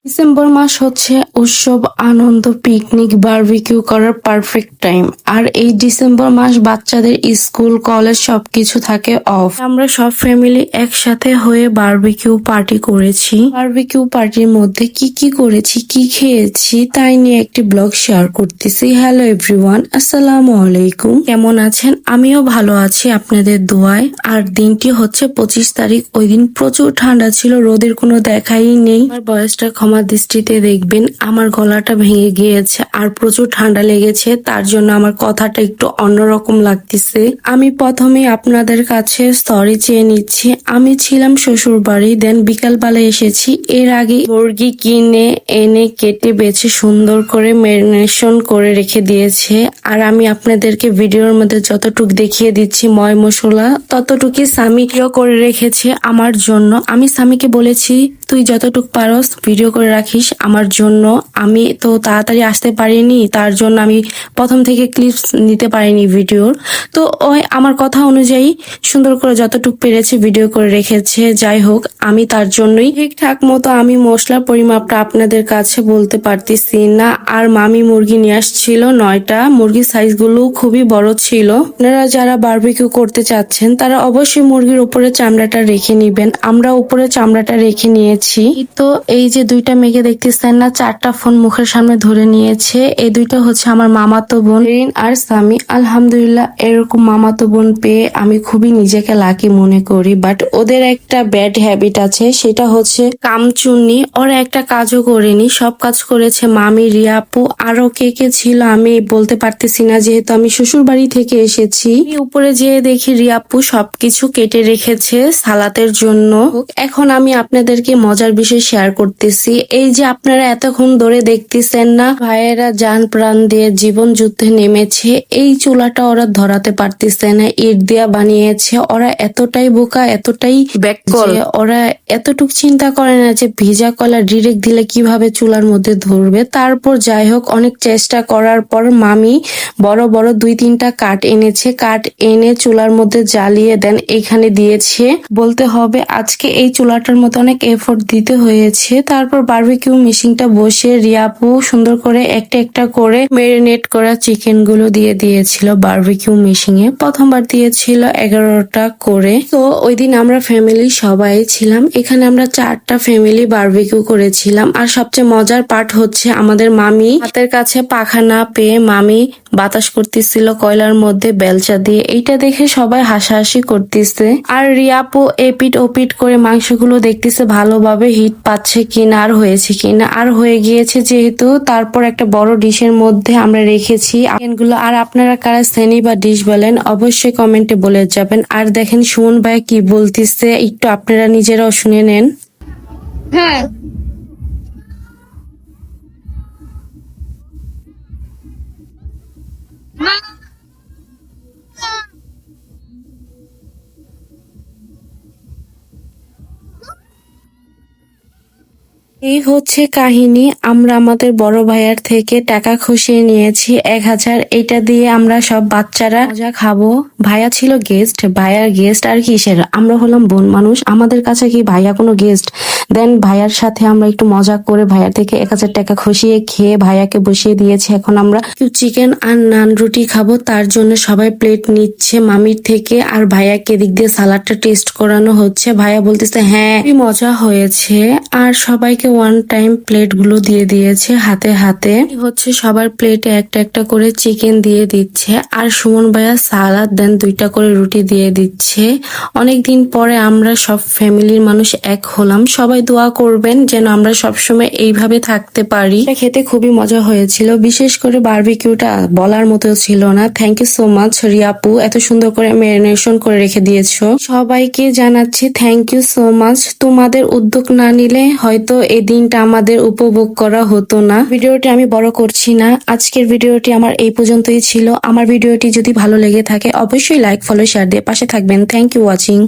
December মাস হচ্ছে উৎসব, আনন্দ, picnic, barbecue করার পারফেক্ট টাইম। আর এই ডিসেম্বর মাস বাচ্চাদের স্কুল, কলেজ সবকিছু থাকে অফ। আমরা সব ফ্যামিলি একসাথে হয়ে বারবিকিউ পার্টি করেছি। বারবিকিউ পার্টির মধ্যে কি কি করেছি, কি খেয়েছি তাই নিয়ে একটি ব্লগ শেয়ার করতেছি। হ্যালো এভরিওয়ান, আসসালামু আলাইকুম। কেমন আছেন? আমিও ভালো আছি আপনাদের দোয়ায়। আর দিনটি হচ্ছে 25 তারিখ। ওই দিন প্রচুর ঠান্ডা ছিল, রোদের কোনো দেখাই নেই। আমার বয়সটা ক্ষমা দৃষ্টিতে দেখবেন, আমার গলাটা ভেঙে গিয়েছে আর প্রচুর ঠান্ডা লেগেছে, তার জন্য আমার কথাটা একটু অন্যরকম লাগতেছে। আমি প্রথমে আপনাদের কাছে সরি চেয়ে নিচ্ছি। আমি ছিলাম শ্বশুর বাড়ি, দেন বিকালবেলা এসেছি। এর আগে মুরগি কিনে এনে কেটে বেছে সুন্দর করে ম্যারিনেশন করে রেখে দিয়েছে। আর আমি আপনাদেরকে ভিডিওর মধ্যে যতটুকু দেখিয়ে দিচ্ছি ময় মশলা, ততটুকুই স্বামী করে রেখেছে আমার জন্য। আমি স্বামীকে বলেছি তুই যতটুকু পারস ভিডিও করে রাখিস আমার জন্য। আমি তো তাড়াতাড়ি আসতে পারিনি, তার জন্য আমি প্রথম থেকে ক্লিপস নিতে পারিনি ভিডিওর। তো ওই আমার কথা অনুযায়ী সুন্দর করে যতটুকু পেরেছে ভিডিও করে রেখেছে। যাই হোক, আমি তার জন্যই ঠিকঠাক মতো আমি মশলার পরিমাপটা আপনাদের কাছে বলতে পারতেছি না। আর মামি মুরগি নিয়ে আসছিল 9টা। মুরগির সাইজগুলো খুবই বড় ছিল। আপনারা যারা বারবিকিউ করতে চাচ্ছেন তারা অবশ্যই মুরগির উপরে চামড়াটা রেখে নিবেন। আমরা উপরে চামড়াটা রেখে নিয়েছি। তো এই যে দুইটা মেয়েকে দেখতেছেন না, 4টা ফোন মুখের সামনে ধরে নিয়েছে। এই দুইটা হচ্ছে আমার মামাতো বোন আর স্বামী। আলহামদুলিল্লাহ, এরকম মামাতো বোন পেয়ে আমি খুবই নিজেকে লাকি মনে করি। বাট ওদের একটা ব্যাড হ্যাবিট আছে, সেটা হচ্ছে কামচুন্নি। ওরা একটা কাজও করেনি, সব কাজ করেছে মামি, রিয়াপু, আরো কে কে ছিল আমি বলতে পারতেছি না, যেহেতু আমি শ্বশুর বাড়ি থেকে এসেছি। উপরে যেয়ে দেখি রিয়াপু সবকিছু কেটে রেখেছে সালাতের জন্য। এখন আমি আপনাদেরকে মজার বিষয় শেয়ার করতেছি। এই যে আপনারা এতক্ষণ ধরে দেখতেছেন না, ভাইয়েরা জান প্রাণ দিয়ে জীবন যুদ্ধে নেমেছে। এই চুলাটা ওরা ধরাতে পারতেছে না, ইট দিয়া বানিয়েছে। ওরা এতটাই বোকা, এতটাই ব্যাককল, ওরা এতটুক চিন্তা করে না যে ভিজা কলা ডিরেক্ট দিলে কিভাবে চুলার মধ্যে ধরবে। তারপর যাই হোক, অনেক চেষ্টা করার পর মামি বড় বড় 2-3টা কাঠ এনেছে। কাঠ এনে চুলার মধ্যে জ্বালিয়ে দেন এখানে দিয়েছে। বলতে হবে আজকে এই চুলাটার মধ্যে অনেক এফোর্ট দিতে হয়েছে। তারপর বারবিকিউ মেশিনটা বসে রিয়াপু সুন্দর করে একটা একটা করে ম্যারিনেট করা চিকেন গুলো দিয়ে দিয়েছিল বারবিকিউ মেশিনে। প্রথমবার দিয়েছিল 11টা করে। তো ওই দিন আমরা ফ্যামিলি সবাই ছিলাম এখানে। আমরা 4টা ফ্যামিলি বারবিকিউ করেছিলাম। আর সবচেয়ে মজার পার্ট হচ্ছে আমাদের মামি হাতের কাছে পাখা না পেয়ে মামি বাতাস করতেছিল কয়লার মধ্যে বেলচা দিয়ে। এইটা দেখে সবাই হাসাহাসি করতেছে। আর রিয়াপু এপিট ওপিট করে মাংসগুলো দেখতেছে ভালোভাবে হিট পাচ্ছে কিনা আর হয়েছে কিনা। আর হয়ে গিয়েছে যেহেতু, তারপর একটা বড় ডিশের মধ্যে আমরা রেখেছি চিকেনগুলো। আর আপনারা কারা শ্রেণী বা ডিশ বলেন অবশ্যই কমেন্টে বলে যাবেন। আর দেখেন সুমন ভাই কি বলতেছে, একটু আপনারা নিজেরাও শুনে নেন। হ্যাঁ, এই হচ্ছে কাহিনী। আমরা আমাদের বড় ভাইয়ার থেকে টাকা খসিয়ে নিয়েছি 1000। এটা দিয়ে আমরা সব বাচ্চারা মজা খাবো। ভাইয়া ছিল গেস্ট, ভাইয়ার গেস্ট আর কিসের, আমরা হলাম বোন মানুষ, আমাদের কাছে কি ভাইয়া কোনো গেস্ট? দেন ভাইয়ার সাথে আমরা একটু মজা করে ভাইয়ার থেকে 1000 টাকা খসিয়ে খেয়ে ভাইয়াকে বসিয়ে দিয়েছি। এখন আমরা চিকেন আর নান রুটি খাবো, তার জন্য সবাই প্লেট নিচ্ছে মামির থেকে। আর ভাইয়াকে দিক দিয়ে সালাডটা টেস্ট করানো হচ্ছে। ভাইয়া বলতেছে হ্যাঁ খুবই মজা হয়েছে। আর সবাইকে ওয়ান টাইম প্লেট গুলো দিয়ে দিয়েছে হাতে হাতে। হচ্ছে সবার প্লেটে একটা একটা করে চিকেন দিয়ে দিচ্ছে। আর সুমন ভাইয়া সালাদ দেন 2টা করে রুটি দিয়ে দিচ্ছে। অনেকদিন পরে আমরা সব ফ্যামিলির মানুষ এক হলাম। সবাই দোয়া করবেন যেন আমরা সবসময় এইভাবে থাকতে পারি। এটা খেতে খুবই মজা হয়েছিল, বিশেষ করে বারবিকিউটা বলার মতো ছিল না। থ্যাংক ইউ সো মাচ রিয়াপু, এত সুন্দর করে ম্যারিনেশন করে রেখে দিয়েছো। সবাইকে জানাচ্ছি থ্যাংক ইউ সো মাচ। তোমাদের উদ্যোগ না নিলে হয়তো এই দিনটা আমাদের উপভোগ করা হতো না। ভিডিওটি আমি বড় করছি না, আজকের ভিডিওটি আমার এই পর্যন্তই ছিল। আমার ভিডিওটি যদি ভালো লেগে থাকে অবশ্যই লাইক, ফলো, শেয়ার দিয়ে পাশে থাকবেন। Thank you watching.